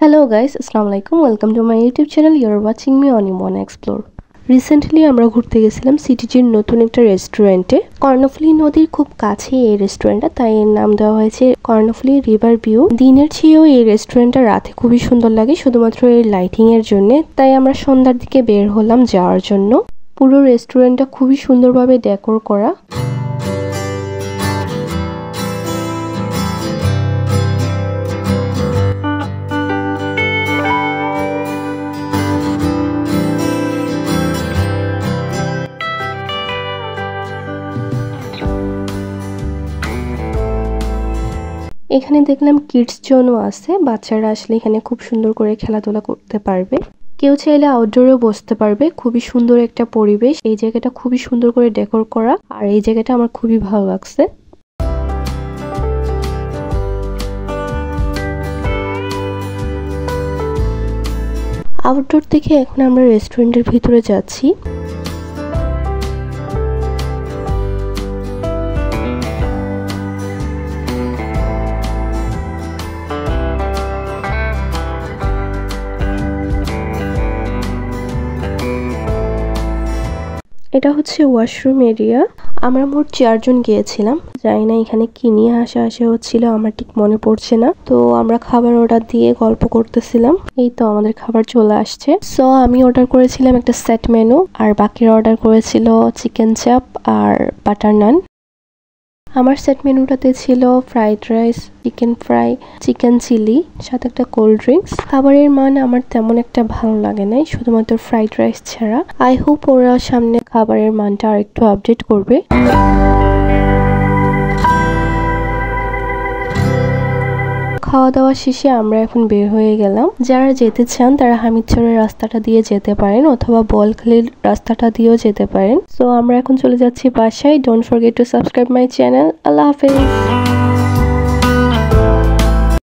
Hello guys, Assalamu alaikum. Welcome to my YouTube channel. You're watching me on Imona Explore. Recently আমরা ঘুরতে গেছিলাম সিটিজির নতুন একটা রেস্টুরেন্টে। কর্ণফুলী নদীর খুব কাছেই এই রেস্টুরেন্টটা, তাই এর নাম দেওয়া হয়েছে কর্ণফুলী রিভার ভিউ। দিনের চেয়েও এই রেস্টুরেন্টটা রাতে খুবই সুন্দর লাগে শুধুমাত্র এর লাইটিং এর জন্য। তাই আমরা সন্ধ্যার দিকে বের হলাম যাওয়ার জন্য। পুরো রেস্টুরেন্টটা খুবই সুন্দরভাবে ডেকোর করা। এখানে দেখলাম কিডস জোনও আছে, বাচ্চারা আসলে এখানে খুব সুন্দর করে খেলাধুলা করতে পারবে। কেউ চাইলে আউটডোরেও বসতে পারবে। খুবই সুন্দর একটা পরিবেশ। এই জায়গাটা খুবই সুন্দর করে ডেকোর করা, আর এই জায়গাটা আমার খুবই ভালো লাগছে। আউটডোর থেকে এখন আমরা রেস্টুরেন্টের ভিতরে যাচ্ছি। এটা হচ্ছে ওয়াশরুম এরিয়া। আমরা মোট 4 জন গিয়েছিলাম। জানি না এখানে কি নিয়ে আসা হচ্ছিল, আমার ঠিক মনে পড়ছে না। তো আমরা খাবার অর্ডার দিয়ে গল্প করতেছিলাম। এই তো আমাদের খাবার চলে আসছে। সো আমি অর্ডার করেছিলাম একটা সেট মেনু, আর বাকিরা অর্ডার করেছিল চিকেন চাপ আর বাটার নান। আমার সেট মেনুটাতে ছিল fried rice, chicken fry, chicken chilli, সাথে একটা কোল্ড ড্রিঙ্কস। খাবারের মান আমার তেমন একটা ভালো লাগে নাই, শুধুমাত্র ফ্রাইড রাইস ছাড়া। আই হোপ ওরা সামনে খাবারের মানটা আর একটু আপডেট করবে। খাওয়া দাওয়া শেষে আমরা এখন বের হয়ে গেলাম। যারা যেতে চান তারা হামিদচরের রাস্তাটা দিয়ে যেতে পারেন, অথবা বলখালির রাস্তাটা দিয়েও যেতে পারেন। সো আমরা এখন চলে যাচ্ছি বাসায়। Don't forget to subscribe my channel. আল্লাহ হাফেজ।